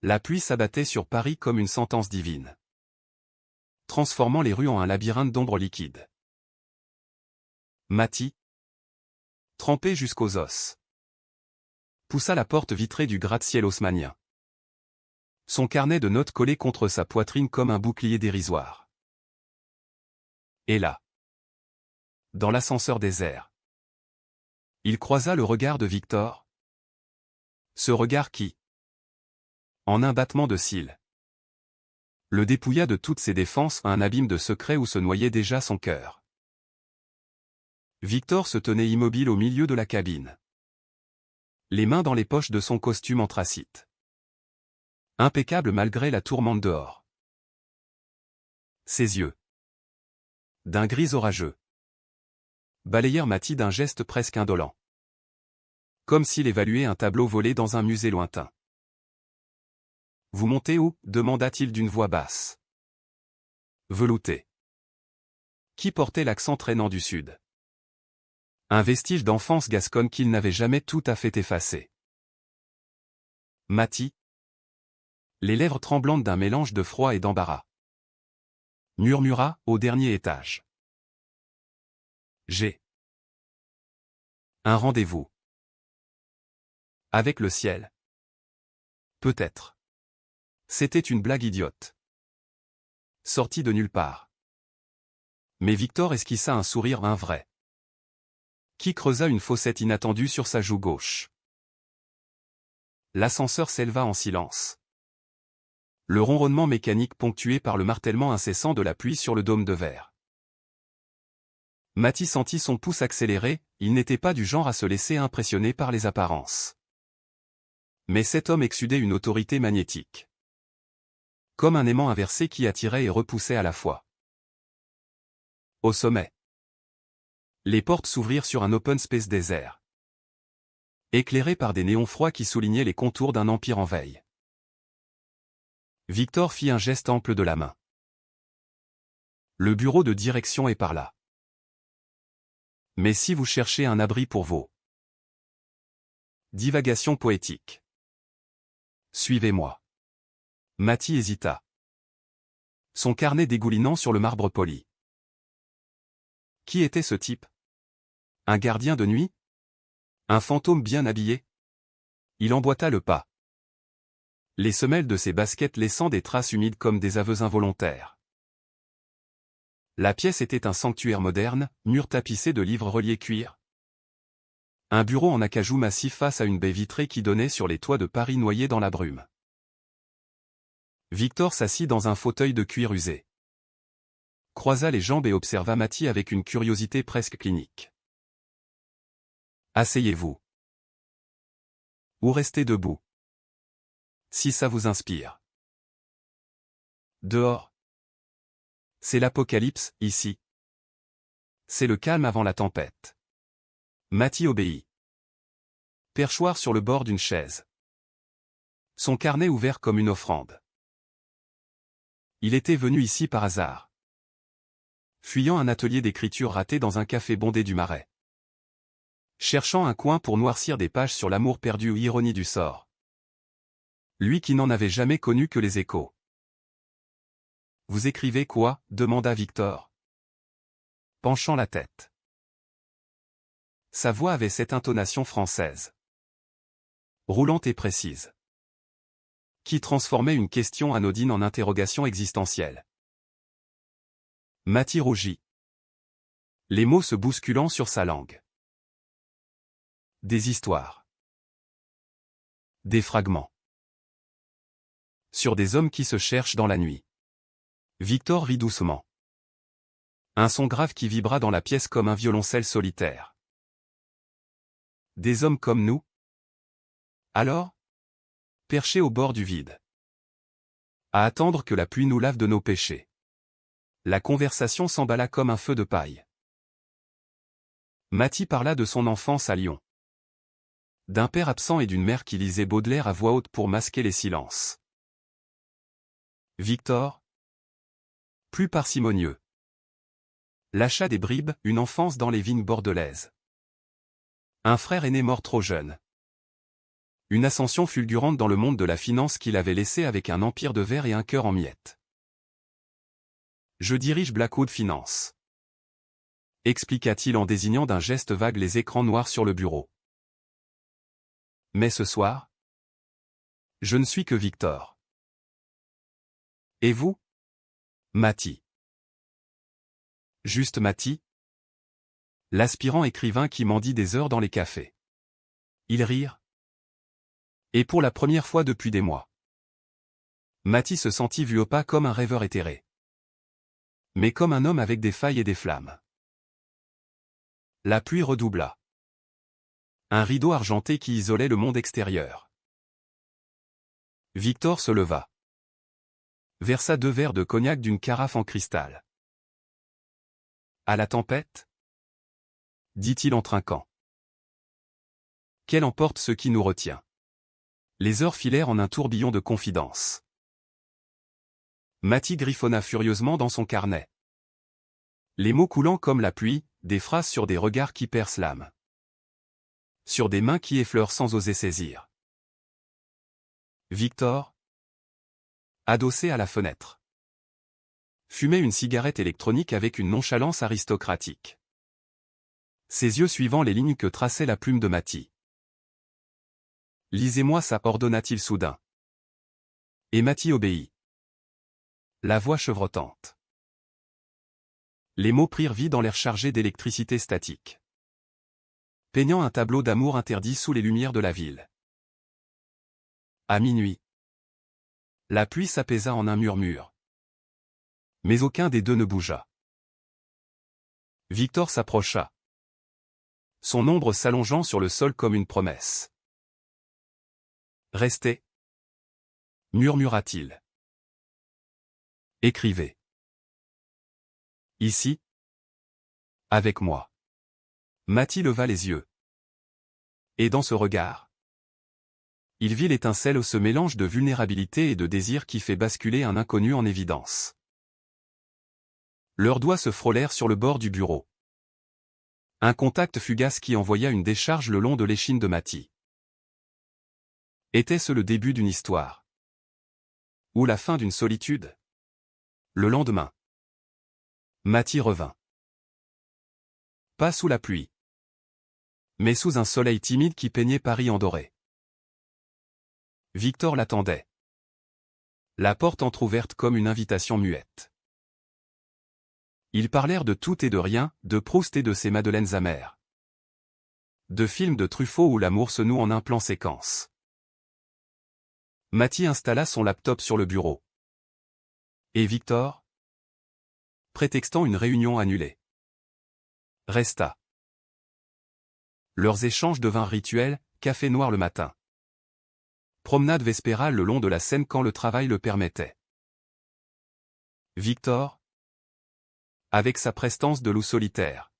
La pluie s'abattait sur Paris comme une sentence divine, transformant les rues en un labyrinthe d'ombres liquides. Mathie, trempé jusqu'aux os, poussa la porte vitrée du gratte-ciel haussmannien. Son carnet de notes collé contre sa poitrine comme un bouclier dérisoire. Et là, dans l'ascenseur désert, il croisa le regard de Victor. Ce regard qui, en un battement de cils, le dépouilla de toutes ses défenses à un abîme de secrets où se noyait déjà son cœur. Victor se tenait immobile au milieu de la cabine, les mains dans les poches de son costume anthracite. Impeccable malgré la tourmente dehors. Ses yeux, d'un gris orageux, balayèrent Mathie d'un geste presque indolent, comme s'il évaluait un tableau volé dans un musée lointain. « Vous montez où » demanda-t-il d'une voix basse, veloutée, qui portait l'accent traînant du sud. Un vestige d'enfance gasconne qu'il n'avait jamais tout à fait effacé. Mathie, les lèvres tremblantes d'un mélange de froid et d'embarras, murmura au dernier étage. J'ai un rendez-vous. Avec le ciel. Peut-être. C'était une blague idiote, sortie de nulle part. Mais Victor esquissa un sourire vrai, qui creusa une fossette inattendue sur sa joue gauche. L'ascenseur s'éleva en silence. Le ronronnement mécanique ponctué par le martèlement incessant de la pluie sur le dôme de verre. Mathie sentit son pouce accélérer, il n'était pas du genre à se laisser impressionner par les apparences. Mais cet homme exsudait une autorité magnétique, comme un aimant inversé qui attirait et repoussait à la fois. Au sommet, les portes s'ouvrirent sur un open space désert, éclairé par des néons froids qui soulignaient les contours d'un empire en veille. Victor fit un geste ample de la main. Le bureau de direction est par là. Mais si vous cherchez un abri pour vos divagations poétiques, suivez-moi. Mathie hésita, son carnet dégoulinant sur le marbre poli. Qui était ce type? Un gardien de nuit? Un fantôme bien habillé? Il emboîta le pas, les semelles de ses baskets laissant des traces humides comme des aveux involontaires. La pièce était un sanctuaire moderne, murs tapissés de livres reliés cuir. Un bureau en acajou massif face à une baie vitrée qui donnait sur les toits de Paris noyés dans la brume. Victor s'assit dans un fauteuil de cuir usé, croisa les jambes et observa Mathie avec une curiosité presque clinique. Asseyez-vous. Ou restez debout, si ça vous inspire. Dehors, c'est l'apocalypse, ici. C'est le calme avant la tempête. Mathie obéit. Perchoir sur le bord d'une chaise, son carnet ouvert comme une offrande. Il était venu ici par hasard, fuyant un atelier d'écriture raté dans un café bondé du Marais, cherchant un coin pour noircir des pages sur l'amour perdu ou ironie du sort. Lui qui n'en avait jamais connu que les échos. « Vous écrivez quoi » demanda Victor, penchant la tête. Sa voix avait cette intonation française, roulante et précise, qui transformait une question anodine en interrogation existentielle. Mathie rougit, les mots se bousculant sur sa langue. Des histoires. Des fragments. Sur des hommes qui se cherchent dans la nuit. Victor rit doucement. Un son grave qui vibra dans la pièce comme un violoncelle solitaire. Des hommes comme nous? Alors? Perchés au bord du vide, à attendre que la pluie nous lave de nos péchés. La conversation s'emballa comme un feu de paille. Mathie parla de son enfance à Lyon, d'un père absent et d'une mère qui lisait Baudelaire à voix haute pour masquer les silences. Victor, plus parcimonieux, l'achat des bribes, une enfance dans les vignes bordelaises. Un frère aîné mort trop jeune. Une ascension fulgurante dans le monde de la finance qu'il avait laissé avec un empire de verre et un cœur en miettes. Je dirige Blackwood Finance, expliqua-t-il en désignant d'un geste vague les écrans noirs sur le bureau. Mais ce soir, je ne suis que Victor. Et vous? Matty. Juste Matty? L'aspirant écrivain qui mendie des heures dans les cafés. Ils rirent. Et pour la première fois depuis des mois. Matty se sentit vu au pas comme un rêveur éthéré. Mais comme un homme avec des failles et des flammes. La pluie redoubla. Un rideau argenté qui isolait le monde extérieur. Victor se leva. Versa 2 verres de cognac d'une carafe en cristal. À la tempête? Dit-il en trinquant. Qu'elle emporte ce qui nous retient. Les heures filèrent en un tourbillon de confidences. Matty griffonna furieusement dans son carnet. Les mots coulant comme la pluie, des phrases sur des regards qui percent l'âme. Sur des mains qui effleurent sans oser saisir. Victor, adossé à la fenêtre, fumait une cigarette électronique avec une nonchalance aristocratique. Ses yeux suivant les lignes que traçait la plume de Matty. Lisez-moi ça, ordonna-t-il soudain. Et Matty obéit. La voix chevrotante. Les mots prirent vie dans l'air chargé d'électricité statique. Peignant un tableau d'amour interdit sous les lumières de la ville. À minuit. La pluie s'apaisa en un murmure. Mais aucun des deux ne bougea. Victor s'approcha. Son ombre s'allongeant sur le sol comme une promesse. Restez, murmura-t-il. Écrivez. Ici. Avec moi. Matty leva les yeux. Et dans ce regard, il vit l'étincelle où ce mélange de vulnérabilité et de désir qui fait basculer un inconnu en évidence. Leurs doigts se frôlèrent sur le bord du bureau. Un contact fugace qui envoya une décharge le long de l'échine de Matty. Était-ce le début d'une histoire? Ou la fin d'une solitude? Le lendemain, Matty revint. Pas sous la pluie, mais sous un soleil timide qui peignait Paris en doré. Victor l'attendait. La porte entr'ouverte comme une invitation muette. Ils parlèrent de tout et de rien, de Proust et de ses madeleines amères. De films de Truffaut où l'amour se noue en un plan séquence. Matty installa son laptop sur le bureau. Et Victor, prétextant une réunion annulée, resta. Leurs échanges devinrent rituels, café noir le matin. Promenade vespérale le long de la Seine quand le travail le permettait. Victor, avec sa prestance de loup solitaire,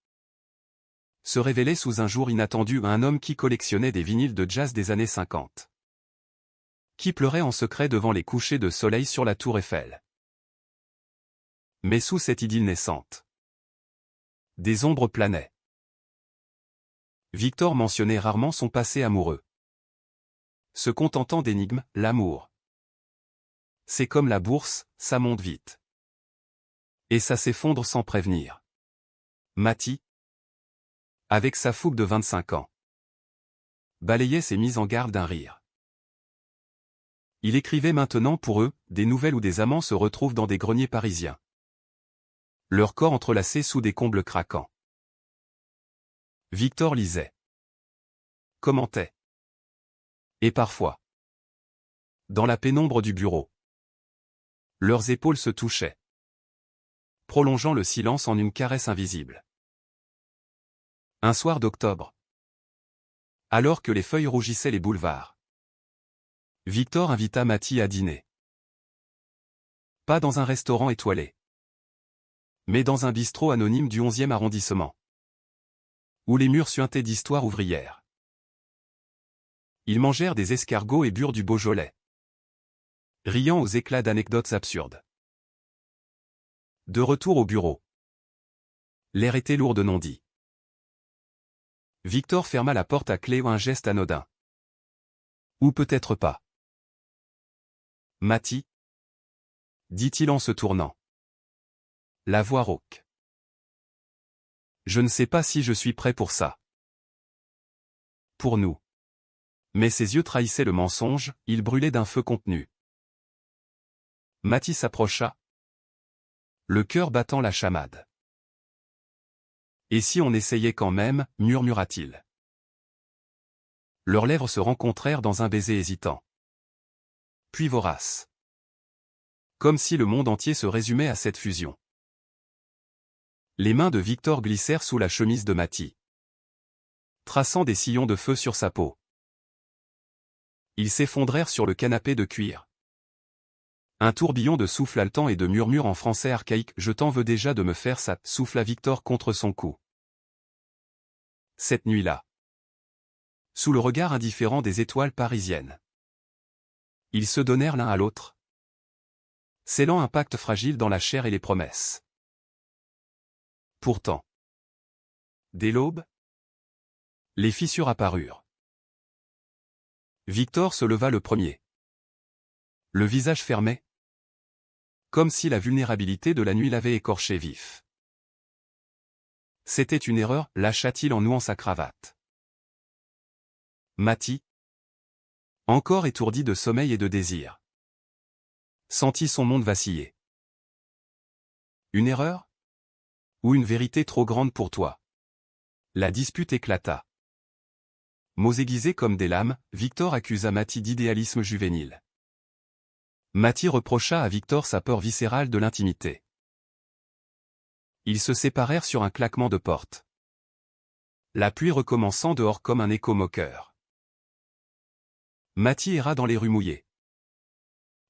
se révélait sous un jour inattendu un homme qui collectionnait des vinyles de jazz des années 50. Qui pleurait en secret devant les couchers de soleil sur la tour Eiffel. Mais sous cette idylle naissante, des ombres planaient. Victor mentionnait rarement son passé amoureux. Se contentant d'énigmes, l'amour. C'est comme la bourse, ça monte vite. Et ça s'effondre sans prévenir. Matty, avec sa fougue de 25 ans, balayait ses mises en garde d'un rire. Il écrivait maintenant pour eux, des nouvelles où des amants se retrouvent dans des greniers parisiens. Leurs corps entrelacés sous des combles craquants. Victor lisait. Commentait. Et parfois, dans la pénombre du bureau, leurs épaules se touchaient, prolongeant le silence en une caresse invisible. Un soir d'octobre, alors que les feuilles rougissaient les boulevards, Victor invita Matty à dîner. Pas dans un restaurant étoilé, mais dans un bistrot anonyme du 11e arrondissement, où les murs suintaient d'histoires ouvrières. Ils mangèrent des escargots et burent du Beaujolais, riant aux éclats d'anecdotes absurdes. De retour au bureau, l'air était lourd de non-dits. Victor ferma la porte à clé ou un geste anodin. Ou peut-être pas. Mathie, dit-il en se tournant. La voix rauque. Je ne sais pas si je suis prêt pour ça. Pour nous. Mais ses yeux trahissaient le mensonge, ils brûlaient d'un feu contenu. Mathie s'approcha, le cœur battant la chamade. Et si on essayait quand même, murmura-t-il. Leurs lèvres se rencontrèrent dans un baiser hésitant. Puis vorace. Comme si le monde entier se résumait à cette fusion. Les mains de Victor glissèrent sous la chemise de Mathie, traçant des sillons de feu sur sa peau. Ils s'effondrèrent sur le canapé de cuir. Un tourbillon de souffle haletant et de murmures en français archaïque « Je t'en veux déjà de me faire ça » souffla Victor contre son cou. Cette nuit-là. Sous le regard indifférent des étoiles parisiennes. Ils se donnèrent l'un à l'autre, scellant un pacte fragile dans la chair et les promesses. Pourtant, dès l'aube, les fissures apparurent. Victor se leva le premier. Le visage fermé, comme si la vulnérabilité de la nuit l'avait écorché vif. C'était une erreur, lâcha-t-il en nouant sa cravate. Mathie, encore étourdie de sommeil et de désir, sentit son monde vaciller. Une erreur? Ou une vérité trop grande pour toi? La dispute éclata. Mots aiguisés comme des lames, Victor accusa Mathie d'idéalisme juvénile. Mathie reprocha à Victor sa peur viscérale de l'intimité. Ils se séparèrent sur un claquement de porte. La pluie recommençant dehors comme un écho moqueur. Mathie erra dans les rues mouillées.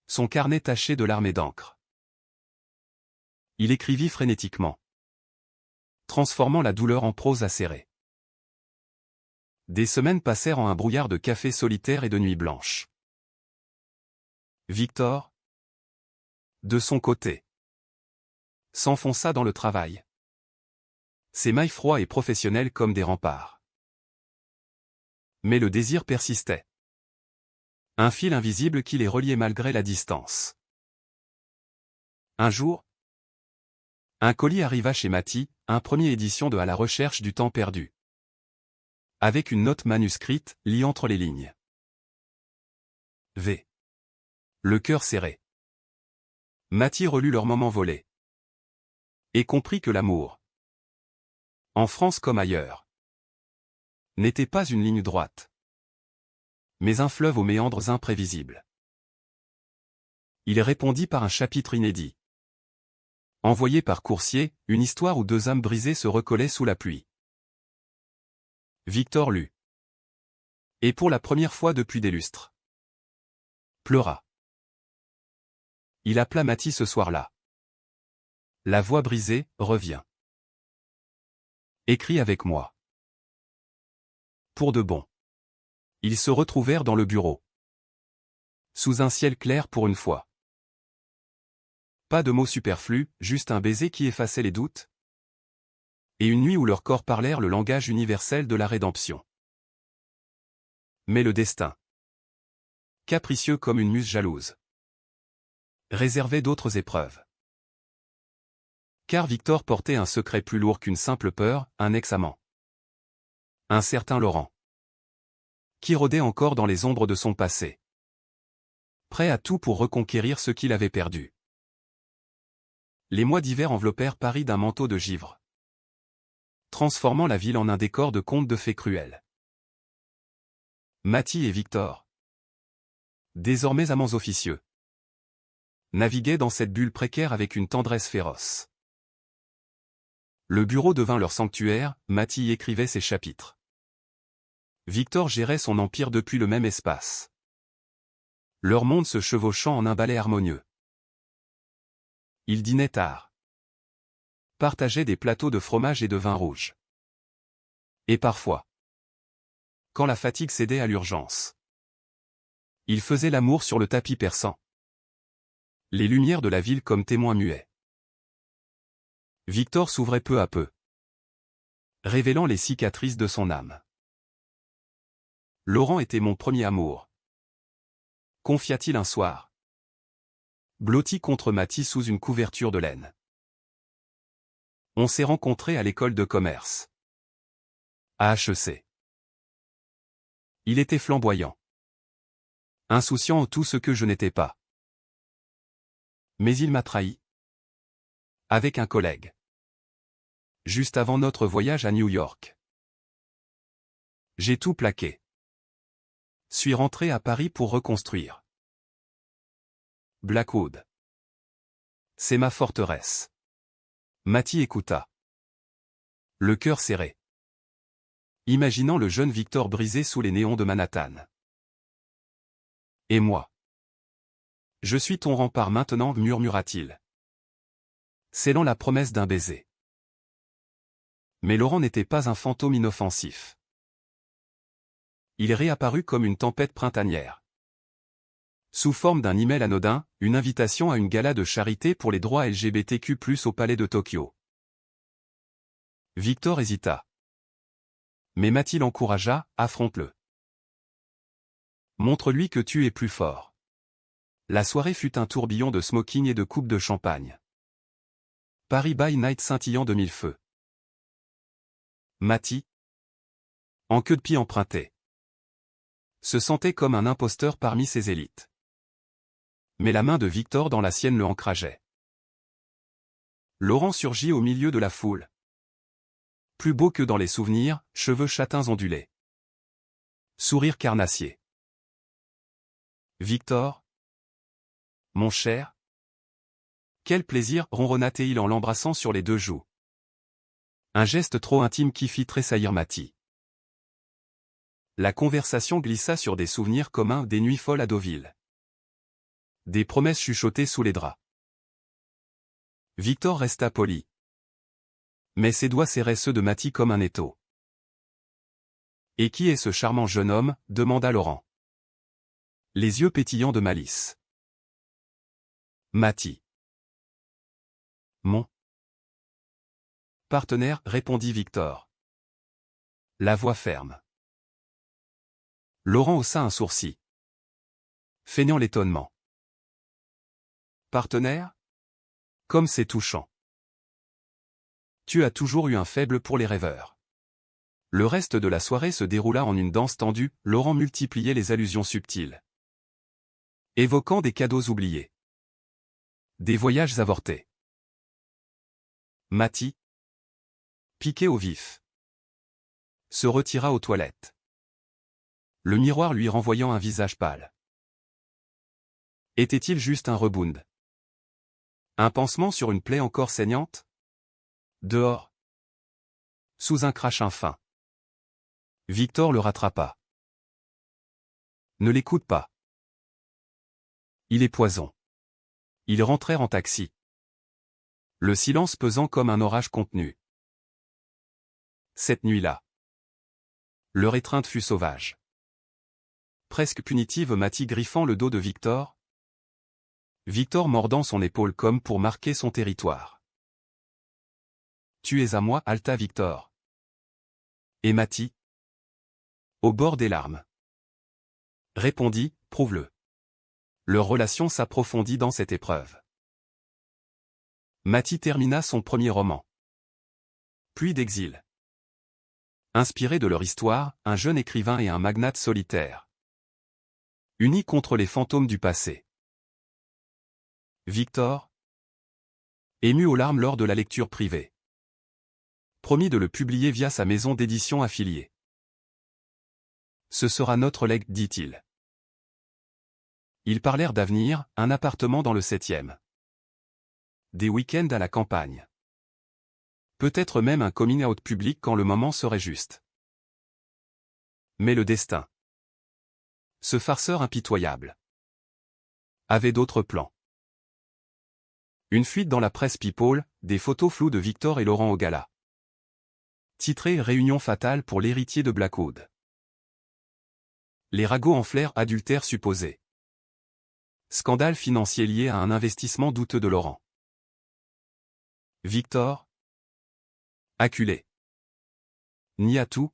Son carnet taché de larmes et d'encre. Il écrivit frénétiquement, transformant la douleur en prose acérée. Des semaines passèrent en un brouillard de café solitaire et de nuits blanches. Victor, de son côté, s'enfonça dans le travail. Ses mailles froids et professionnels comme des remparts. Mais le désir persistait. Un fil invisible qui les reliait malgré la distance. Un jour, un colis arriva chez Mathie, un premier édition de À la recherche du temps perdu. Avec une note manuscrite, lie entre les lignes. V. Le cœur serré. Mathie relut leurs moments volés. Et comprit que l'amour, en France comme ailleurs, n'était pas une ligne droite, mais un fleuve aux méandres imprévisibles. Il répondit par un chapitre inédit. Envoyé par coursier, une histoire où deux âmes brisées se recollaient sous la pluie. Victor lut. Et pour la première fois depuis des lustres. Pleura. Il appela Mathie ce soir-là. La voix brisée, reviens. Écris avec moi. Pour de bon. Ils se retrouvèrent dans le bureau. Sous un ciel clair pour une fois. Pas de mots superflus, juste un baiser qui effaçait les doutes. Et une nuit où leurs corps parlèrent le langage universel de la rédemption. Mais le destin, capricieux comme une muse jalouse, réservait d'autres épreuves. Car Victor portait un secret plus lourd qu'une simple peur, un ex-amant. Un certain Laurent. Qui rôdait encore dans les ombres de son passé. Prêt à tout pour reconquérir ce qu'il avait perdu. Les mois d'hiver enveloppèrent Paris d'un manteau de givre, transformant la ville en un décor de contes de fées cruels. Mathie et Victor, désormais amants officieux, naviguaient dans cette bulle précaire avec une tendresse féroce. Le bureau devint leur sanctuaire, Mathie y écrivait ses chapitres. Victor gérait son empire depuis le même espace. Leur monde se chevauchant en un ballet harmonieux. Ils dînaient tard. Partageaient des plateaux de fromage et de vin rouge. Et parfois, quand la fatigue cédait à l'urgence, ils faisaient l'amour sur le tapis persan. Les lumières de la ville comme témoins muets. Victor s'ouvrait peu à peu, révélant les cicatrices de son âme. Laurent était mon premier amour, confia-t-il un soir. Blotti contre Mathie sous une couverture de laine. On s'est rencontrés à l'école de commerce. À HEC. Il était flamboyant. Insouciant en tout ce que je n'étais pas. Mais il m'a trahi. Avec un collègue. Juste avant notre voyage à New York. J'ai tout plaqué. Suis rentré à Paris pour reconstruire. Blackwood. C'est ma forteresse. Mathie écouta. Le cœur serré. Imaginant le jeune Victor brisé sous les néons de Manhattan. Et moi. Je suis ton rempart maintenant, murmura-t-il. Scellant la promesse d'un baiser. Mais Laurent n'était pas un fantôme inoffensif. Il réapparut comme une tempête printanière. Sous forme d'un email anodin, une invitation à une gala de charité pour les droits LGBTQ+ au palais de Tokyo. Victor hésita. Mais Mathie l'encouragea, affronte-le. Montre-lui que tu es plus fort. La soirée fut un tourbillon de smoking et de coupes de champagne. Paris by Night scintillant de mille feux. Mathie, en queue de pie empruntée, se sentait comme un imposteur parmi ses élites. Mais la main de Victor dans la sienne le encourageait. Laurent surgit au milieu de la foule. Plus beau que dans les souvenirs, cheveux châtains ondulés. Sourire carnassier. Victor, mon cher. Quel plaisir, ronronna-t-il en l'embrassant sur les deux joues. Un geste trop intime qui fit tressaillir Mathie. La conversation glissa sur des souvenirs communs des nuits folles à Deauville. Des promesses chuchotées sous les draps. Victor resta poli. Mais ses doigts serraient ceux de Mathie comme un étau. Et qui est ce charmant jeune homme, demanda Laurent. Les yeux pétillants de malice. Mathie. Mon partenaire, répondit Victor. La voix ferme. Laurent haussa un sourcil. Feignant l'étonnement. Partenaire? Comme c'est touchant. Tu as toujours eu un faible pour les rêveurs. Le reste de la soirée se déroula en une danse tendue, Laurent multipliait les allusions subtiles. Évoquant des cadeaux oubliés. Des voyages avortés. Mathie, piqué au vif, se retira aux toilettes. Le miroir lui renvoyant un visage pâle. Était-il juste un rebound? Un pansement sur une plaie encore saignante? Dehors. Sous un crachin fin. Victor le rattrapa. Ne l'écoute pas. Il est poison. Ils rentrèrent en taxi. Le silence pesant comme un orage contenu. Cette nuit-là. Leur étreinte fut sauvage. Presque punitive, Mathie griffant le dos de Victor. Victor mordant son épaule comme pour marquer son territoire. Tu es à moi, halta Victor. Et Mathie? Au bord des larmes. Répondit, prouve-le. Leur relation s'approfondit dans cette épreuve. Mathie termina son premier roman. Puis d'exil. Inspiré de leur histoire, un jeune écrivain et un magnate solitaire. Unis contre les fantômes du passé. Victor, ému aux larmes lors de la lecture privée, promit de le publier via sa maison d'édition affiliée. Ce sera notre legs, dit-il. Ils parlèrent d'avenir, un appartement dans le 7e. Des week-ends à la campagne. Peut-être même un coming out public quand le moment serait juste. Mais le destin. Ce farceur impitoyable. Avait d'autres plans. Une fuite dans la presse People, des photos floues de Victor et Laurent au gala. Titré Réunion fatale pour l'héritier de Blackwood. Les ragots enflèrent adultère supposé. Scandale financier lié à un investissement douteux de Laurent. Victor, acculé, nia tout.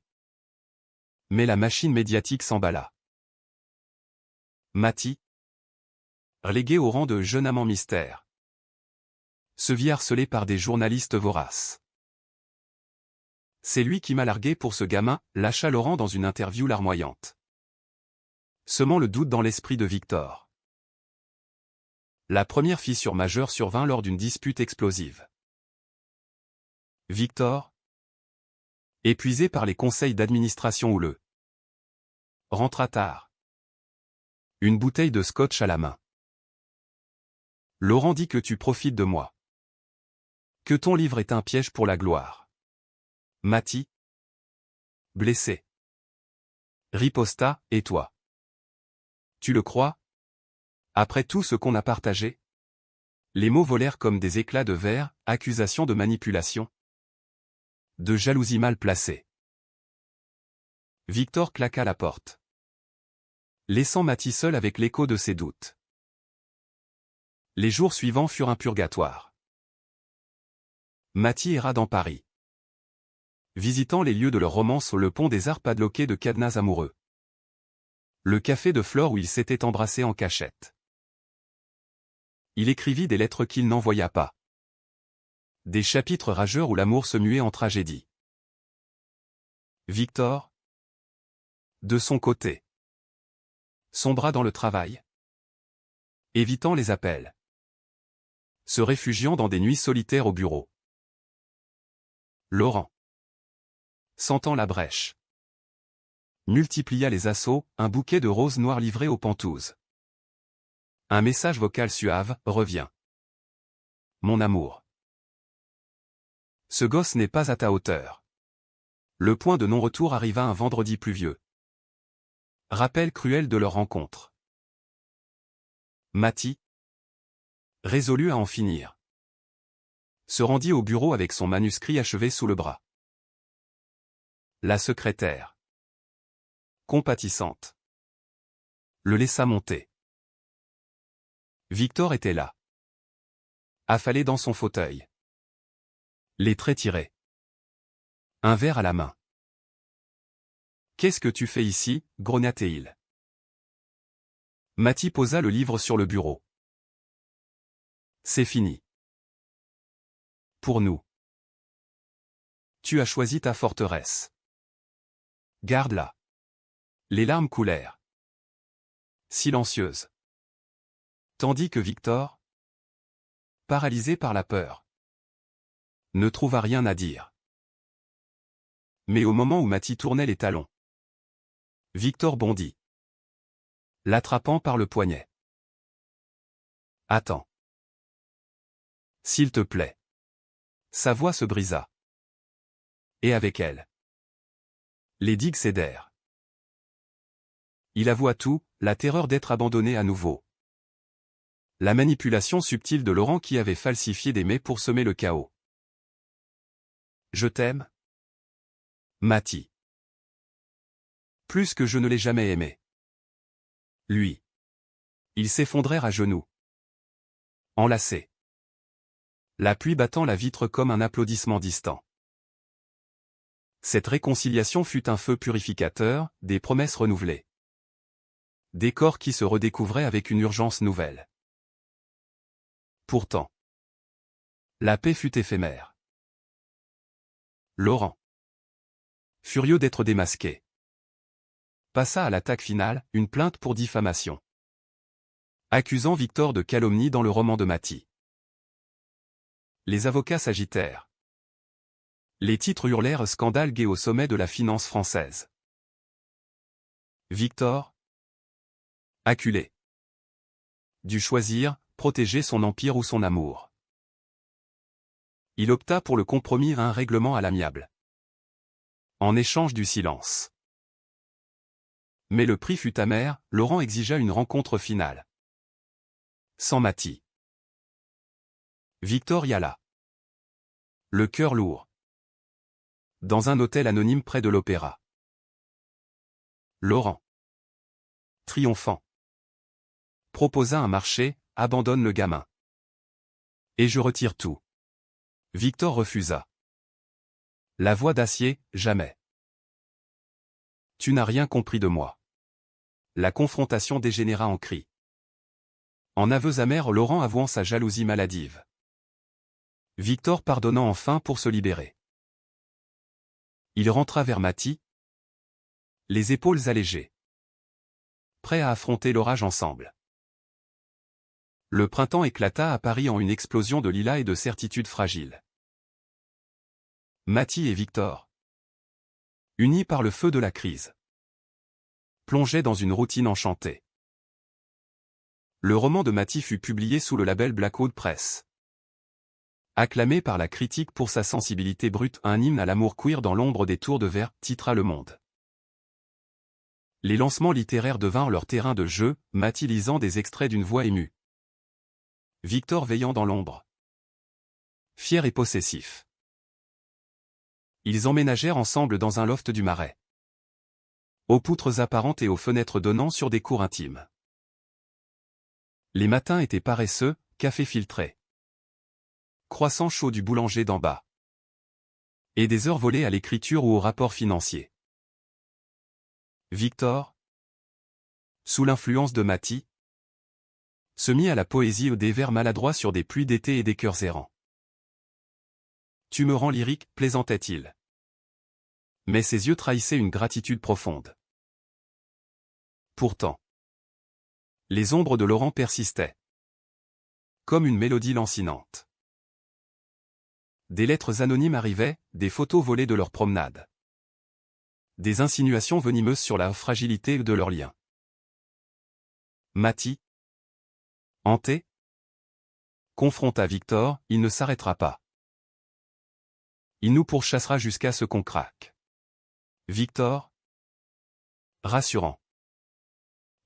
Mais la machine médiatique s'emballa. Mathie, relégué au rang de jeune amant mystère. Se vit harcelé par des journalistes voraces. C'est lui qui m'a largué pour ce gamin, lâcha Laurent dans une interview larmoyante, semant le doute dans l'esprit de Victor. La première fissure majeure survint lors d'une dispute explosive. Victor, épuisé par les conseils d'administration houleux, rentra tard. Une bouteille de scotch à la main. Laurent dit que tu profites de moi. Que ton livre est un piège pour la gloire. Mathie, blessé, riposta, et toi? Tu le crois? Après tout ce qu'on a partagé? Les mots volèrent comme des éclats de verre, accusations de manipulation, de jalousie mal placée. Victor claqua la porte, laissant Mathie seul avec l'écho de ses doutes. Les jours suivants furent un purgatoire. Mathie erra dans Paris, visitant les lieux de leur romance sur le pont des Arts padloqués de cadenas amoureux. Le café de Flore où il s'était embrassé en cachette. Il écrivit des lettres qu'il n'envoya pas. Des chapitres rageurs où l'amour se muait en tragédie. Victor, de son côté, sombra dans le travail, évitant les appels, se réfugiant dans des nuits solitaires au bureau. Laurent, sentant la brèche, multiplia les assauts, un bouquet de roses noires livré aux pantouses. Un message vocal suave, reviens. Mon amour. Ce gosse n'est pas à ta hauteur. Le point de non-retour arriva un vendredi pluvieux. Rappel cruel de leur rencontre. Mathie, résolu à en finir, se rendit au bureau avec son manuscrit achevé sous le bras. La secrétaire, compatissante, le laissa monter. Victor était là, affalé dans son fauteuil, les traits tirés, un verre à la main. « Qu'est-ce que tu fais ici ?» grogna-t-il. Mathie posa le livre sur le bureau. « C'est fini. Pour nous. Tu as choisi ta forteresse. Garde-la. » Les larmes coulèrent, silencieuses. Tandis que Victor, paralysé par la peur, ne trouva rien à dire. Mais au moment où Mathie tournait les talons, Victor bondit, l'attrapant par le poignet. « Attends. S'il te plaît. » Sa voix se brisa. Et avec elle, les digues cédèrent. Il avoua tout, la terreur d'être abandonné à nouveau. La manipulation subtile de Laurent qui avait falsifié des mets pour semer le chaos. « Je t'aime, Mathie. Plus que je ne l'ai jamais aimé. » Lui. Ils s'effondrèrent à genoux. Enlacés. La pluie battant la vitre comme un applaudissement distant. Cette réconciliation fut un feu purificateur, des promesses renouvelées. Des corps qui se redécouvraient avec une urgence nouvelle. Pourtant, la paix fut éphémère. Laurent, furieux d'être démasqué, passa à l'attaque finale, une plainte pour diffamation, accusant Victor de calomnie dans le roman de Mathie. Les avocats s'agitèrent. Les titres hurlèrent scandale gay au sommet de la finance française. Victor, acculé, dut choisir, protéger son empire ou son amour. Il opta pour le compromis à un règlement à l'amiable, en échange du silence. Mais le prix fut amer, Laurent exigea une rencontre finale. Sans Mathie. Victor y alla, le cœur lourd, dans un hôtel anonyme près de l'opéra. Laurent, triomphant, proposa un marché, abandonne le gamin. Et je retire tout. Victor refusa. La voix d'acier, jamais. Tu n'as rien compris de moi. La confrontation dégénéra en cri. En aveux amers, Laurent avouant sa jalousie maladive. Victor pardonnant enfin pour se libérer. Il rentra vers Mathie, les épaules allégées. Prêts à affronter l'orage ensemble. Le printemps éclata à Paris en une explosion de lilas et de certitudes fragiles. Mathie et Victor, unis par le feu de la crise, plongeaient dans une routine enchantée. Le roman de Mathie fut publié sous le label Blackwood Press. Acclamé par la critique pour sa sensibilité brute, un hymne à l'amour queer dans l'ombre des tours de verre, titra Le Monde. Les lancements littéraires devinrent leur terrain de jeu, Mathie lisant des extraits d'une voix émue. Victor veillant dans l'ombre. Fier et possessif. Ils emménagèrent ensemble dans un loft du Marais. Aux poutres apparentes et aux fenêtres donnant sur des cours intimes. Les matins étaient paresseux, café filtré. Croissant chaud du boulanger d'en bas. Et des heures volées à l'écriture ou au rapport financier. Victor, sous l'influence de Mathie, se mit à la poésie ou des vers maladroits sur des pluies d'été et des cœurs errants. Tu me rends lyrique, plaisantait-il. Mais ses yeux trahissaient une gratitude profonde. Pourtant, les ombres de Laurent persistaient. Comme une mélodie lancinante. Des lettres anonymes arrivaient, des photos volées de leur promenade. Des insinuations venimeuses sur la fragilité de leur lien. Mathie, hanté, confronta Victor, il ne s'arrêtera pas. Il nous pourchassera jusqu'à ce qu'on craque. Victor, rassurant,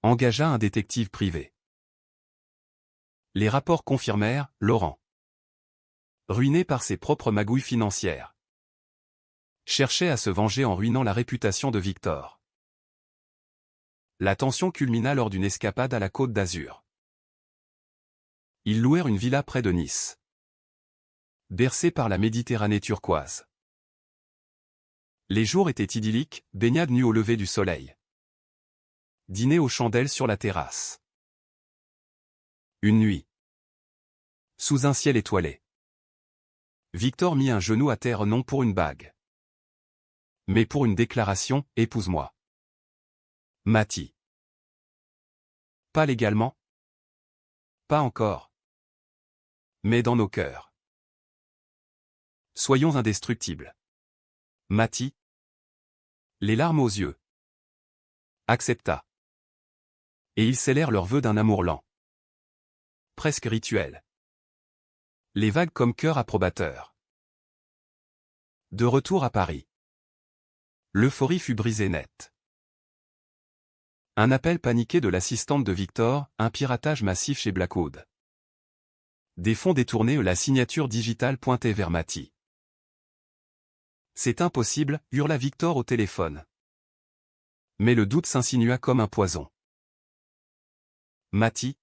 engagea un détective privé. Les rapports confirmèrent, Laurent, ruiné par ses propres magouilles financières, cherchait à se venger en ruinant la réputation de Victor. La tension culmina lors d'une escapade à la Côte d'Azur. Ils louèrent une villa près de Nice. Bercée par la Méditerranée turquoise. Les jours étaient idylliques, baignade nue au lever du soleil. Dîner aux chandelles sur la terrasse. Une nuit. Sous un ciel étoilé. Victor mit un genou à terre non pour une bague. Mais pour une déclaration, épouse-moi. Mathie. Pas légalement. Pas encore. Mais dans nos cœurs. Soyons indestructibles. Mathie, les larmes aux yeux, accepta. Et ils scellèrent leurs vœux d'un amour lent. Presque rituel. Les vagues comme cœur approbateur. De retour à Paris. L'euphorie fut brisée net. Un appel paniqué de l'assistante de Victor, un piratage massif chez Blackwood. Des fonds détournés, la signature digitale pointait vers Mathie. C'est impossible, hurla Victor au téléphone. Mais le doute s'insinua comme un poison. Mathie,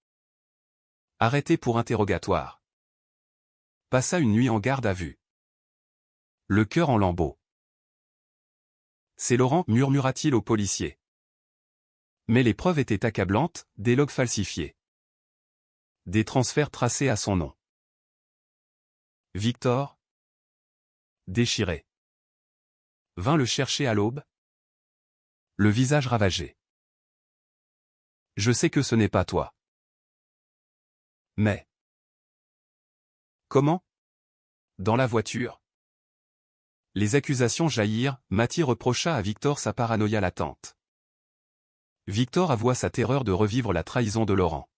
arrêté pour interrogatoire, passa une nuit en garde à vue. Le cœur en lambeaux. C'est Laurent, murmura-t-il au policier. Mais les preuves étaient accablantes, des logs falsifiés. Des transferts tracés à son nom. Victor, déchiré, vint le chercher à l'aube, le visage ravagé. Je sais que ce n'est pas toi. Mais... Comment? Dans la voiture. Les accusations jaillirent, Mathie reprocha à Victor sa paranoïa latente. Victor avoua sa terreur de revivre la trahison de Laurent.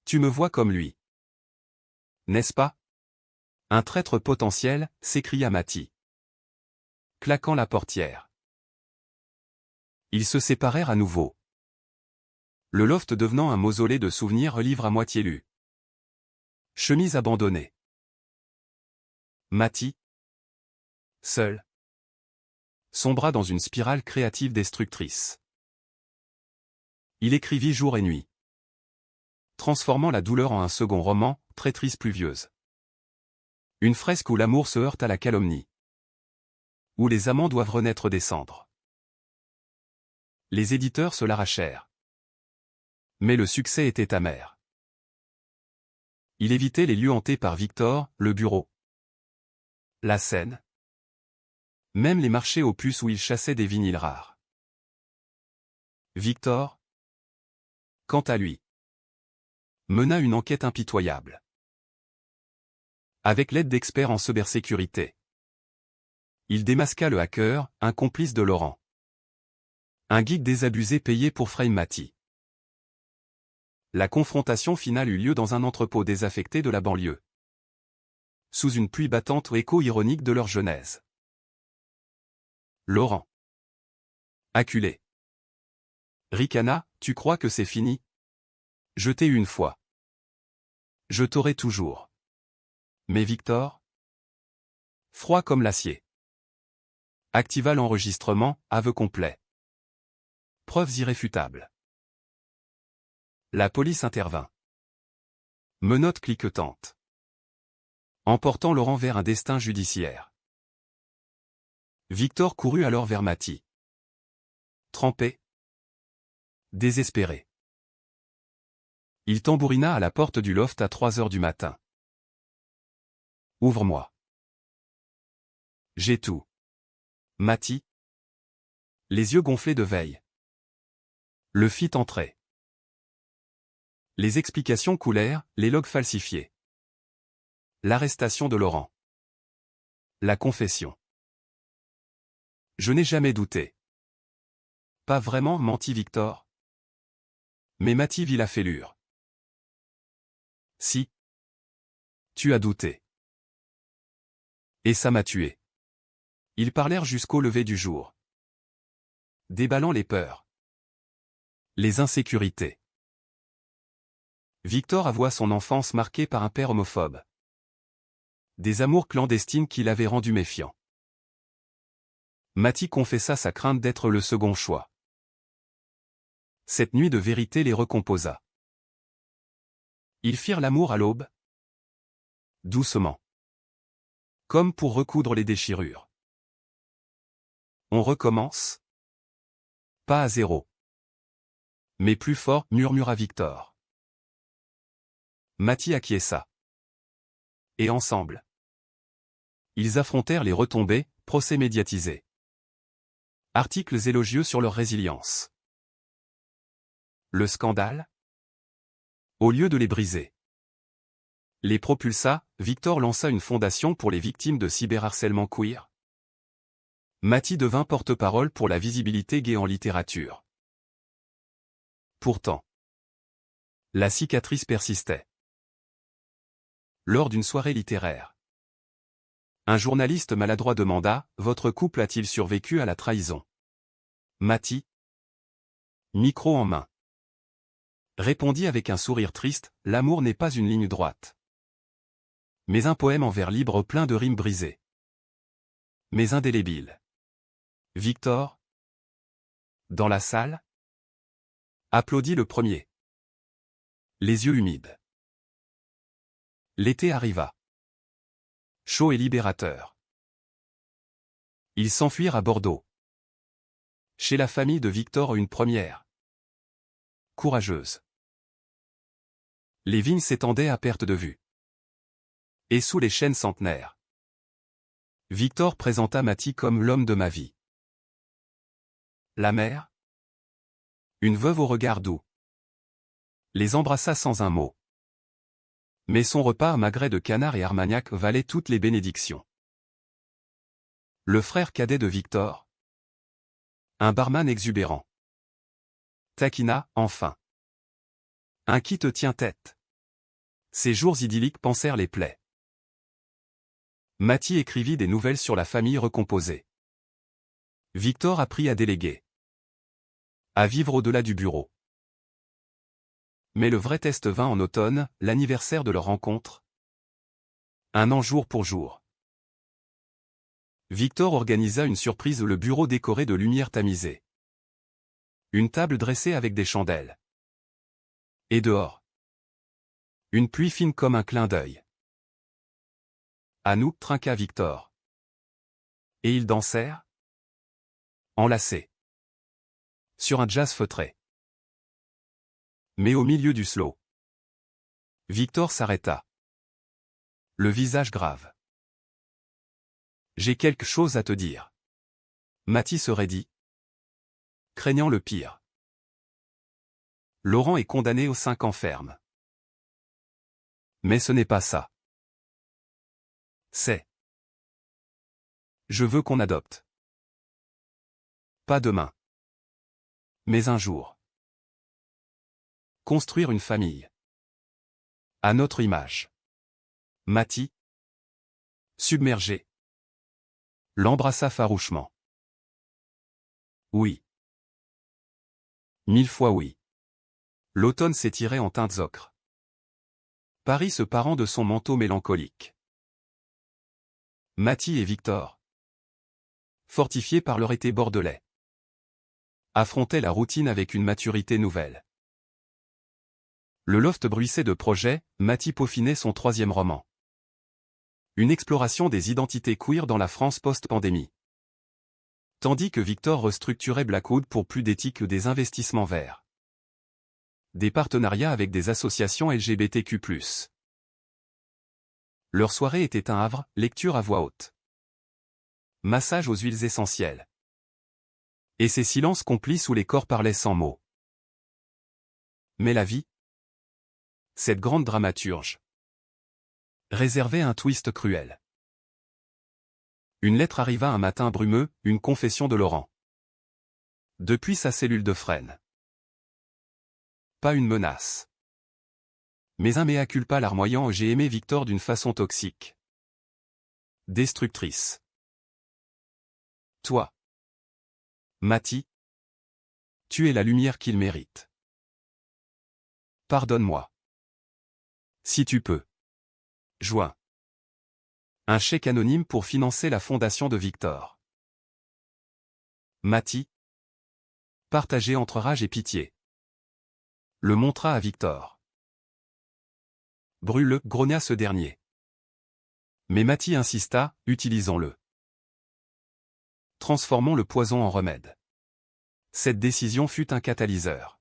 Tu me vois comme lui. N'est-ce pas? Un traître potentiel, s'écria Mathie, claquant la portière. Ils se séparèrent à nouveau. Le loft devenant un mausolée de souvenirs, livre à moitié lu. Chemise abandonnée. Mathie, seul, sombra dans une spirale créative destructrice. Il écrivit jour et nuit, transformant la douleur en un second roman, traîtrise pluvieuse. Une fresque où l'amour se heurte à la calomnie. Où les amants doivent renaître des cendres. Les éditeurs se l'arrachèrent. Mais le succès était amer. Il évitait les lieux hantés par Victor, le bureau, la scène, même les marchés aux puces où il chassait des vinyles rares. Victor, quant à lui, mena une enquête impitoyable. Avec l'aide d'experts en cybersécurité, il démasqua le hacker, un complice de Laurent. Un geek désabusé payé pour frame Matty. La confrontation finale eut lieu dans un entrepôt désaffecté de la banlieue. Sous une pluie battante écho-ironique de leur genèse. Laurent. Acculé. Ricana, tu crois que c'est fini? Je t'ai eu une fois. Je t'aurai toujours. Mais Victor? Froid comme l'acier. Activa l'enregistrement, aveu complet. Preuves irréfutables. La police intervint. Menottes cliquetantes. Emportant Laurent vers un destin judiciaire. Victor courut alors vers Matty. Trempé. Désespéré. Il tambourina à la porte du loft à 3 heures du matin. Ouvre-moi. J'ai tout. Matty. Les yeux gonflés de veille. Le fit entrer. Les explications coulèrent, les logs falsifiés. L'arrestation de Laurent. La confession. Je n'ai jamais douté. Pas vraiment, mentit Victor. Mais Matty vit la fêlure. Si. Tu as douté. Et ça m'a tué. Ils parlèrent jusqu'au lever du jour. Déballant les peurs. Les insécurités. Victor avoua son enfance marquée par un père homophobe. Des amours clandestines qui l'avaient rendu méfiant. Matty confessa sa crainte d'être le second choix. Cette nuit de vérité les recomposa. Ils firent l'amour à l'aube. Doucement. Comme pour recoudre les déchirures. On recommence? Pas à zéro. Mais plus fort, murmura Victor. Matty acquiesça. Et ensemble. Ils affrontèrent les retombées, procès médiatisés. Articles élogieux sur leur résilience. Le scandale? Au lieu de les briser. Les propulsa, Victor lança une fondation pour les victimes de cyberharcèlement queer. Matty devint porte-parole pour la visibilité gay en littérature. Pourtant, la cicatrice persistait. Lors d'une soirée littéraire, un journaliste maladroit demanda « Votre couple a-t-il survécu à la trahison ?» Matty, micro en main, répondit avec un sourire triste « L'amour n'est pas une ligne droite. Mais un poème en vers libre plein de rimes brisées. Mais indélébile. » Victor, dans la salle, applaudit le premier. Les yeux humides. L'été arriva. Chaud et libérateur. Ils s'enfuirent à Bordeaux. Chez la famille de Victor une première. Courageuse. Les vignes s'étendaient à perte de vue. Et sous les chênes centenaires. Victor présenta Matty comme l'homme de ma vie. La mère? Une veuve au regard doux. Les embrassa sans un mot. Mais son repas à magret de canard et armagnac valait toutes les bénédictions. Le frère cadet de Victor. Un barman exubérant. Taquina, enfin. Un qui te tient tête. Ces jours idylliques pansèrent les plaies. Matty écrivit des nouvelles sur la famille recomposée. Victor apprit à déléguer. À vivre au-delà du bureau. Mais le vrai test vint en automne, l'anniversaire de leur rencontre. Un an jour pour jour. Victor organisa une surprise le bureau décoré de lumières tamisées. Une table dressée avec des chandelles. Et dehors. Une pluie fine comme un clin d'œil. À nous, trinqua Victor. Et ils dansèrent? Enlacés. Sur un jazz feutré. Mais au milieu du slow, Victor s'arrêta. Le visage grave. J'ai quelque chose à te dire. Mathie se raidit, craignant le pire. Laurent est condamné aux 5 ans ferme. Mais ce n'est pas ça. C'est. Je veux qu'on adopte. Pas demain. Mais un jour. Construire une famille. À notre image. Mathie, submergé, l'embrassa farouchement. Oui. 1000 fois oui. L'automne s'étirait en teintes ocre. Paris se parant de son manteau mélancolique. Mathie et Victor, fortifiés par leur été bordelais, affrontaient la routine avec une maturité nouvelle. Le loft bruissait de projets, Mathie peaufinait son 3e roman. Une exploration des identités queer dans la France post-pandémie. Tandis que Victor restructurait Blackwood pour plus d'éthique que des investissements verts. Des partenariats avec des associations LGBTQ+. Leur soirée était un havre, lecture à voix haute. Massage aux huiles essentielles. Et ces silences complices où les corps parlaient sans mots. Mais la vie, cette grande dramaturge, réservait un twist cruel. Une lettre arriva un matin brumeux, une confession de Laurent. Depuis sa cellule de Fresnes. Pas une menace. Mais un mea culpa larmoyant. J'ai aimé Victor d'une façon toxique. Destructrice. Toi, Mathie, tu es la lumière qu'il mérite. Pardonne-moi. Si tu peux. Joins. Un chèque anonyme pour financer la fondation de Victor. Mathie, partagé entre rage et pitié, le montra à Victor. Brûle-le, grogna ce dernier. Mais Mathie insista, utilisons-le. Transformons le poison en remède. Cette décision fut un catalyseur.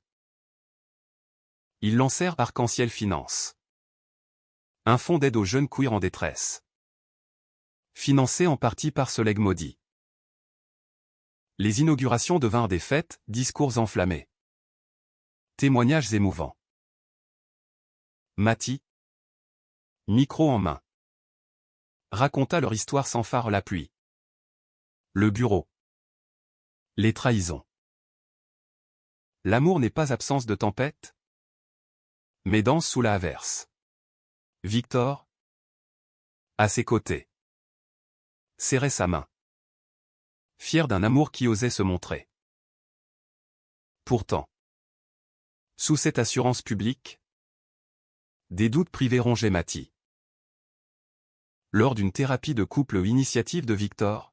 Ils lancèrent Arc-en-Ciel Finance. Un fonds d'aide aux jeunes queers en détresse. Financé en partie par ce legs maudit. Les inaugurations devinrent des fêtes, discours enflammés. Témoignages émouvants. Mathie, micro en main, raconta leur histoire sans phare la pluie. Le bureau. Les trahisons. L'amour n'est pas absence de tempête, mais danse sous la averse. Victor, à ses côtés, serrait sa main, fier d'un amour qui osait se montrer. Pourtant, sous cette assurance publique, des doutes privés rongeaient Mathie. Lors d'une thérapie de couple initiative de Victor,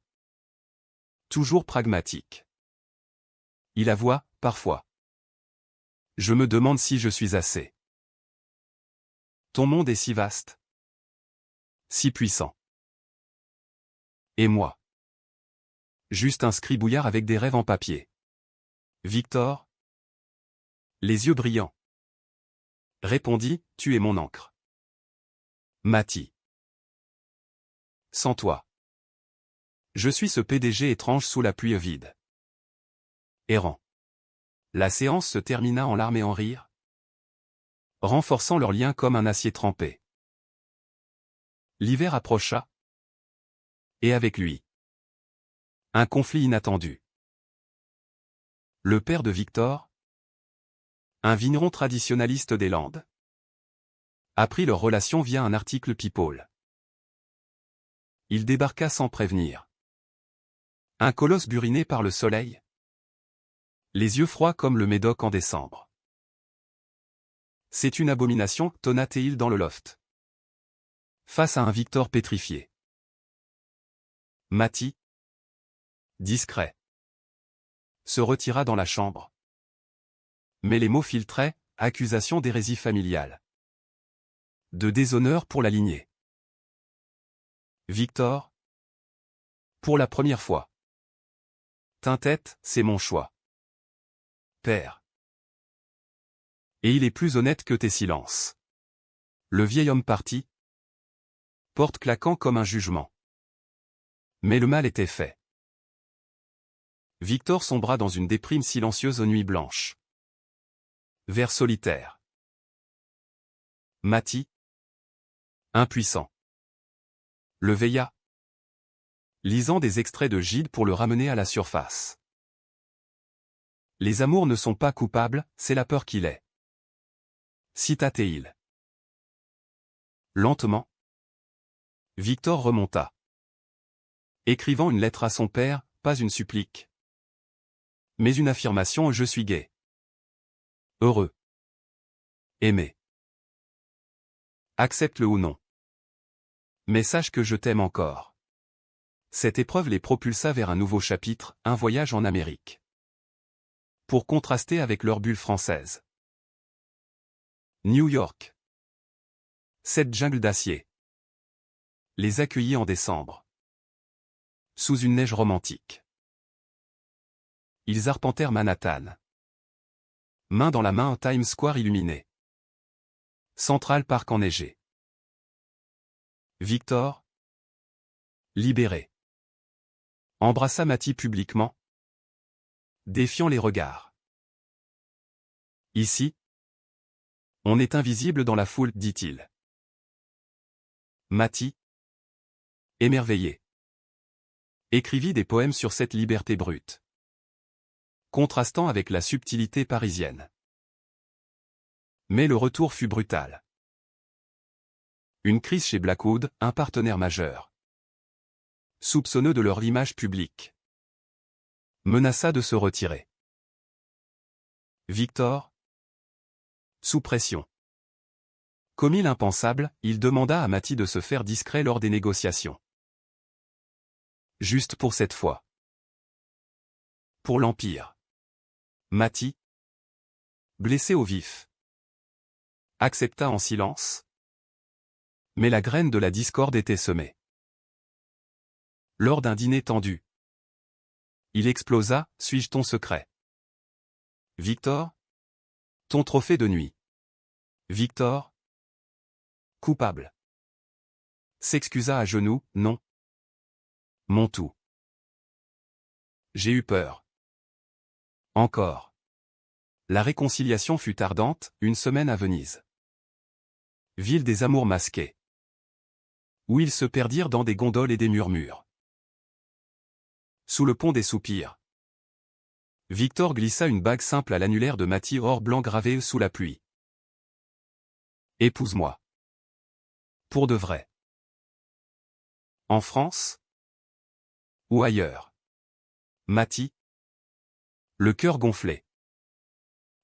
toujours pragmatique, il avoua, parfois. Je me demande si je suis assez. Ton monde est si vaste, si puissant. Et moi, juste un scribouillard avec des rêves en papier. Victor, les yeux brillants, répondit, tu es mon encre. Mathie. Sans toi. Je suis ce PDG étrange sous la pluie vide. Errant. La séance se termina en larmes et en rires, renforçant leur lien comme un acier trempé. L'hiver approcha. Et avec lui, un conflit inattendu. Le père de Victor, un vigneron traditionnaliste des Landes, apprit leur relation via un article People. Il débarqua sans prévenir. Un colosse buriné par le soleil, les yeux froids comme le Médoc en décembre. C'est une abomination, tonna Théil dans le loft. Face à un Victor pétrifié. Mathie, discret, se retira dans la chambre. Mais les mots filtraient, accusation d'hérésie familiale. De déshonneur pour la lignée. Victor, pour la première fois. Tintette, c'est mon choix. Père. Et il est plus honnête que tes silences. Le vieil homme partit, porte claquant comme un jugement. Mais le mal était fait. Victor sombra dans une déprime silencieuse aux nuits blanches. Vers solitaire. Mathie, impuissant, le veilla, lisant des extraits de Gide pour le ramener à la surface. Les amours ne sont pas coupables, c'est la peur qui l'est. Cita Théil. Lentement, Victor remonta. Écrivant une lettre à son père, pas une supplique, mais une affirmation: je suis gai. Heureux. Aimé. Accepte-le ou non. Mais sache que je t'aime encore. Cette épreuve les propulsa vers un nouveau chapitre, un voyage en Amérique. Pour contraster avec leur bulle française. New York. Cette jungle d'acier les accueillit en décembre. Sous une neige romantique. Ils arpentèrent Manhattan. Main dans la main, Times Square illuminé. Central Park enneigé. Victor, libéré, embrassa Mathie publiquement, défiant les regards. Ici, on est invisible dans la foule, dit-il. Mathie, émerveillé, écrivit des poèmes sur cette liberté brute, contrastant avec la subtilité parisienne. Mais le retour fut brutal. Une crise chez Blackwood, un partenaire majeur, soupçonneux de leur image publique, menaça de se retirer. Victor, sous pression, commit l'impensable, il demanda à Mathie de se faire discret lors des négociations. Juste pour cette fois. Pour l'Empire. Mathie, blessé au vif, accepta en silence. Mais la graine de la discorde était semée. Lors d'un dîner tendu, il explosa: suis-je ton secret? Victor, ton trophée de nuit. Victor, coupable. S'excusa à genoux: non. Mon tout. J'ai eu peur. Encore. La réconciliation fut ardente, une semaine à Venise. Ville des amours masqués. Où ils se perdirent dans des gondoles et des murmures. Sous le pont des soupirs. Victor glissa une bague simple à l'annulaire de Mathie, or blanc gravé sous la pluie. Épouse-moi. Pour de vrai. En France? Ou ailleurs? Mathie, le cœur gonflé,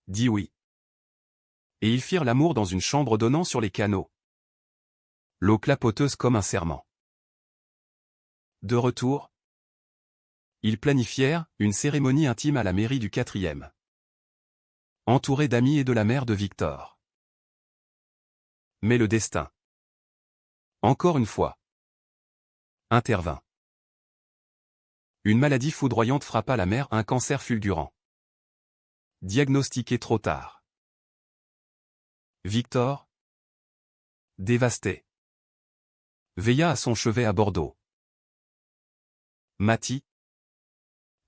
dit oui. Et ils firent l'amour dans une chambre donnant sur les canaux. L'eau clapoteuse comme un serment. De retour, ils planifièrent une cérémonie intime à la mairie du 4e. Entourés d'amis et de la mère de Victor. Mais le destin, encore une fois, intervint. Une maladie foudroyante frappa la mère, un cancer fulgurant. Diagnostiqué trop tard. Victor, dévasté, veilla à son chevet à Bordeaux. Mathie,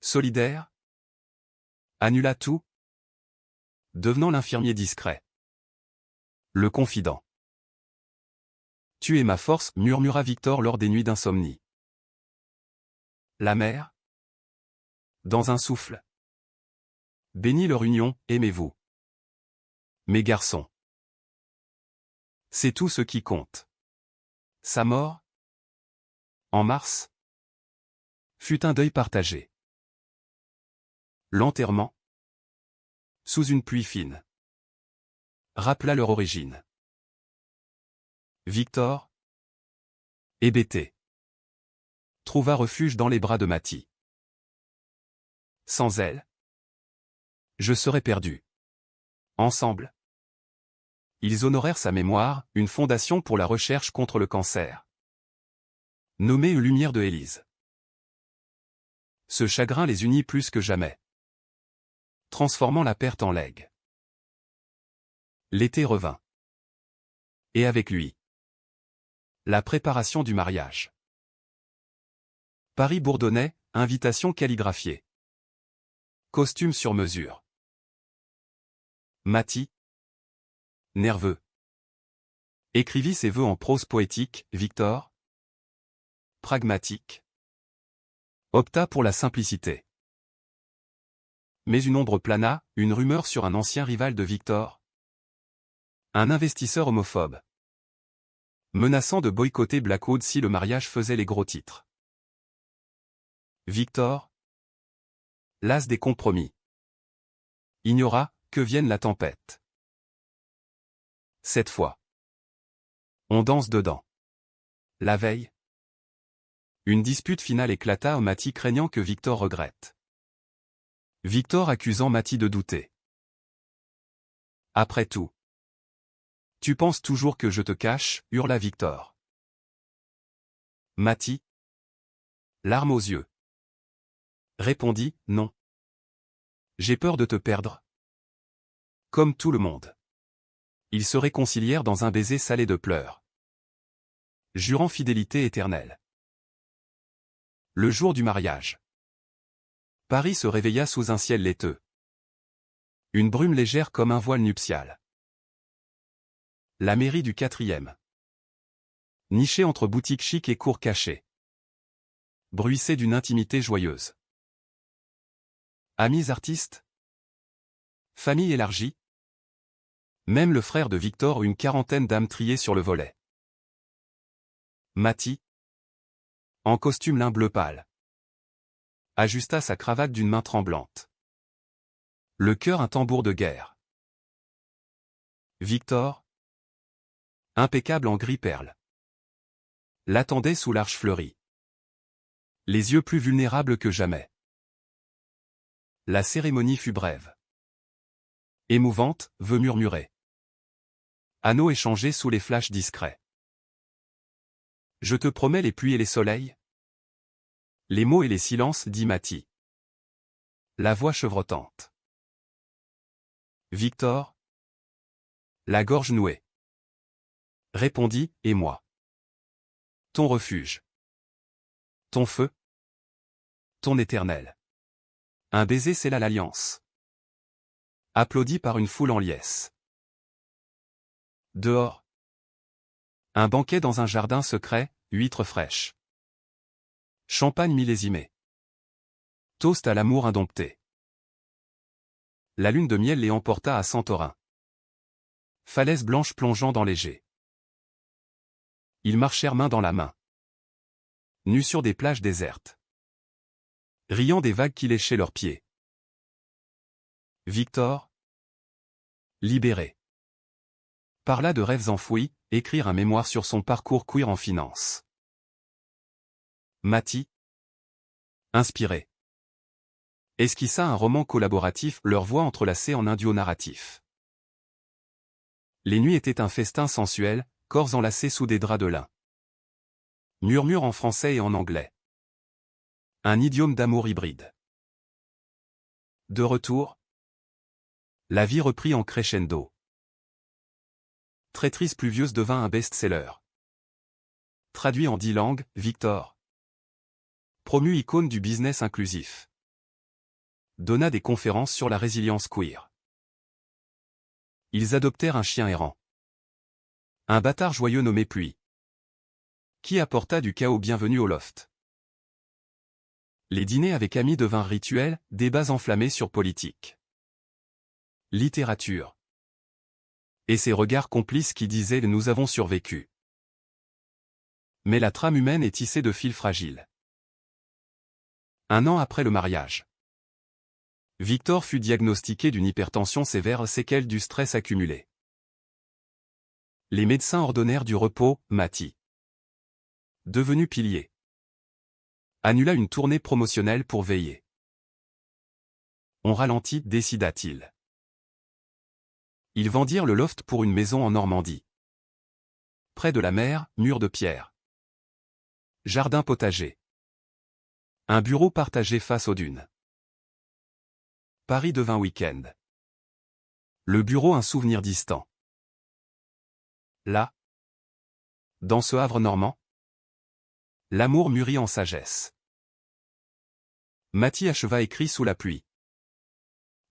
solidaire, annula tout, devenant l'infirmier discret. Le confident. Tu es ma force, murmura Victor lors des nuits d'insomnie. La mère, dans un souffle, bénit leur union, aimez-vous. Mes garçons. C'est tout ce qui compte. Sa mort, en mars, fut un deuil partagé. L'enterrement, sous une pluie fine, rappela leur origine. Victor, hébété, trouva refuge dans les bras de Mathie. Sans elle, je serais perdu. Ensemble, ils honorèrent sa mémoire, une fondation pour la recherche contre le cancer. Nommée Lumière de Élise. Ce chagrin les unit plus que jamais, transformant la perte en legs. L'été revint. Et avec lui, la préparation du mariage. Paris bourdonnait, invitation calligraphiée. Costume sur mesure. Mathie, nerveux, écrivit ses vœux en prose poétique. Victor, pragmatique, opta pour la simplicité. Mais une ombre plana, une rumeur sur un ancien rival de Victor. Un investisseur homophobe, menaçant de boycotter Blackwood si le mariage faisait les gros titres. Victor, las des compromis, ignora que vienne la tempête. Cette fois, on danse dedans. La veille, une dispute finale éclata, Mathie craignant que Victor regrette. Victor accusant Mathie de douter. Après tout, tu penses toujours que je te cache, hurla Victor. Mathie, larmes aux yeux, répondit, non. J'ai peur de te perdre. Comme tout le monde. Ils se réconcilièrent dans un baiser salé de pleurs, jurant fidélité éternelle. Le jour du mariage. Paris se réveilla sous un ciel laiteux. Une brume légère comme un voile nuptial. La mairie du 4e. Nichée entre boutiques chic et cours cachés. Bruissait d'une intimité joyeuse. Amis artistes. Famille élargie. Même le frère de Victor, une quarantaine d'âmes triées sur le volet. Mathie, en costume lin bleu pâle, ajusta sa cravate d'une main tremblante. Le cœur un tambour de guerre. Victor, impeccable en gris perle, l'attendait sous l'arche fleurie. Les yeux plus vulnérables que jamais. La cérémonie fut brève. Émouvante, vœux murmurés. Anneaux échangés sous les flashs discrets. Je te promets les pluies et les soleils. Les mots et les silences, dit Mathie. La voix chevrotante. Victor, la gorge nouée, répondit, et moi. Ton refuge. Ton feu. Ton éternel. Un baiser scella l'alliance. Applaudi par une foule en liesse. Dehors. Un banquet dans un jardin secret, huîtres fraîches. Champagne millésimé. Toast à l'amour indompté. La lune de miel les emporta à Santorin. Falaises blanches plongeant dans léger. Ils marchèrent main dans la main. Nus sur des plages désertes. Riant des vagues qui léchaient leurs pieds. Victor, libéré, parla de rêves enfouis, écrire un mémoire sur son parcours queer en finance. Mathie, inspiré, esquissa un roman collaboratif, leur voix entrelacée en un duo narratif. Les nuits étaient un festin sensuel, corps enlacés sous des draps de lin. Murmures en français et en anglais. Un idiome d'amour hybride. De retour, la vie reprit en crescendo. Traîtrise pluvieuse devint un best-seller. Traduit en 10 langues, Victor, promu icône du business inclusif, donna des conférences sur la résilience queer. Ils adoptèrent un chien errant. Un bâtard joyeux nommé Pluie, qui apporta du chaos. Bienvenue au loft. Les dîners avec amis devinrent rituels, débats enflammés sur politique, littérature. Et ces regards complices qui disaient « nous avons survécu ». Mais la trame humaine est tissée de fils fragiles. Un an après le mariage, Victor fut diagnostiqué d'une hypertension sévère, séquelle du stress accumulé. Les médecins ordonnèrent du repos. Mathie, devenu pilier, annula une tournée promotionnelle pour veiller. On ralentit, décida-t-il. Ils vendirent le loft pour une maison en Normandie. Près de la mer, mur de pierre. Jardin potager. Un bureau partagé face aux dunes. Paris devint week-end. Le bureau un souvenir distant. Là, dans ce havre normand, l'amour mûrit en sagesse. Mathie acheva écrit sous la pluie.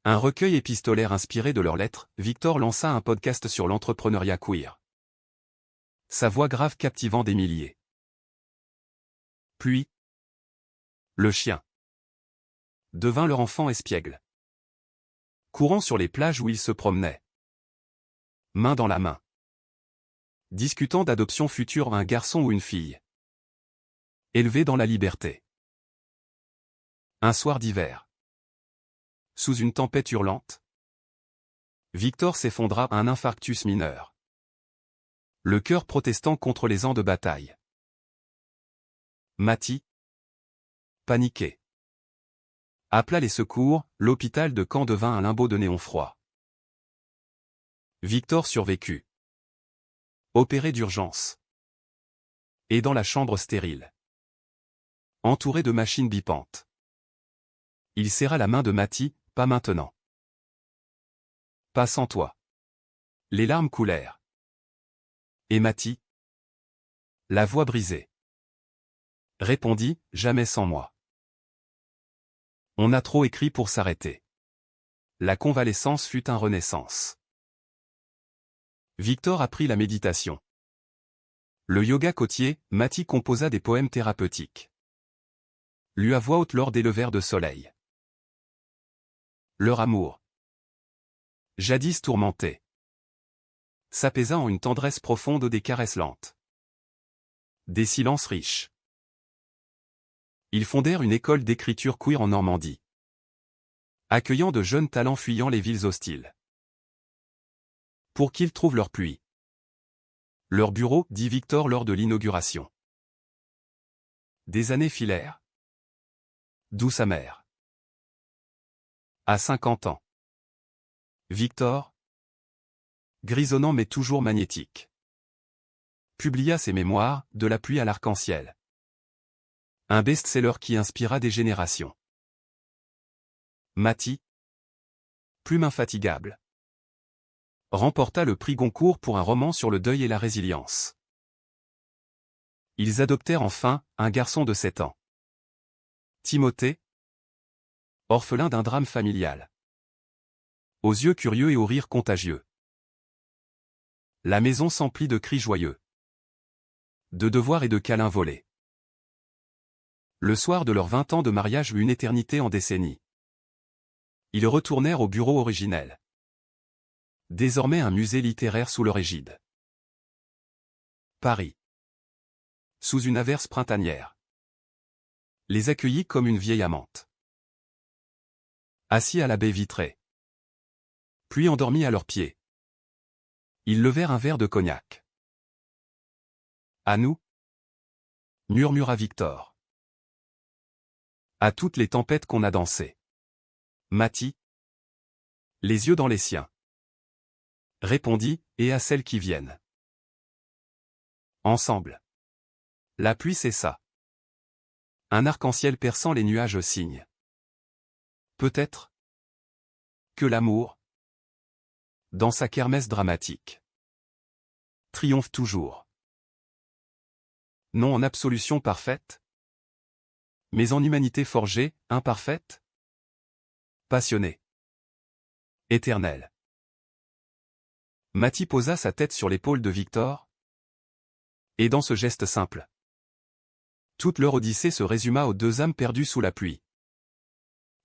Un recueil épistolaire inspiré de leurs lettres, Victor lança un podcast sur l'entrepreneuriat queer. Sa voix grave captivant des milliers. Puis, le chien devint leur enfant espiègle. Courant sur les plages où ils se promenaient, main dans la main, discutant d'adoption future un garçon ou une fille, élevé dans la liberté. Un soir d'hiver, sous une tempête hurlante, Victor s'effondra à un infarctus mineur, le cœur protestant contre les ans de bataille. Mathie, paniqué, appela les secours, l'hôpital de Caen devint un limbo de néon froid. Victor survécut. Opéré d'urgence. Et dans la chambre stérile. Entouré de machines bipantes. Il serra la main de Mathie, pas maintenant. Pas sans toi. Les larmes coulèrent. Et Mathie, la voix brisée, répondit, jamais sans moi. On a trop écrit pour s'arrêter. La convalescence fut un renaissance. Victor apprit la méditation. Le yoga côtier, Mathie composa des poèmes thérapeutiques. Lus à voix haute lors des levers de soleil. Leur amour, jadis tourmenté, s'apaisa en une tendresse profonde des caresses lentes. Des silences riches. Ils fondèrent une école d'écriture queer en Normandie, accueillant de jeunes talents fuyant les villes hostiles. Pour qu'ils trouvent leur pluie. Leur bureau, dit Victor lors de l'inauguration. Des années filèrent. Douce amère. À 50 ans. Victor, grisonnant mais toujours magnétique, publia ses mémoires, De la pluie à l'arc-en-ciel. Un best-seller qui inspira des générations. Mathie, plume infatigable, remporta le prix Goncourt pour un roman sur le deuil et la résilience. Ils adoptèrent enfin un garçon de 7 ans. Timothée, orphelin d'un drame familial. Aux yeux curieux et au rire contagieux. La maison s'emplit de cris joyeux. De devoirs et de câlins volés. Le soir de leurs 20 ans de mariage une éternité en décennies. Ils retournèrent au bureau originel. Désormais un musée littéraire sous leur égide. Paris. Sous une averse printanière. Les accueillit comme une vieille amante. Assis à la baie vitrée. Puis endormis à leurs pieds. Ils levèrent un verre de cognac. À nous, murmura Victor. À toutes les tempêtes qu'on a dansées. Mathie, les yeux dans les siens, répondit, et à celles qui viennent. Ensemble. La pluie cessa. Un arc-en-ciel perçant les nuages signe. Peut-être que l'amour, dans sa kermesse dramatique, triomphe toujours. Non en absolution parfaite, mais en humanité forgée, imparfaite, passionnée, éternelle. Mathie posa sa tête sur l'épaule de Victor, et dans ce geste simple, toute leur odyssée se résuma aux deux âmes perdues sous la pluie,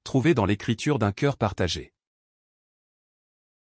trouvées dans l'écriture d'un cœur partagé.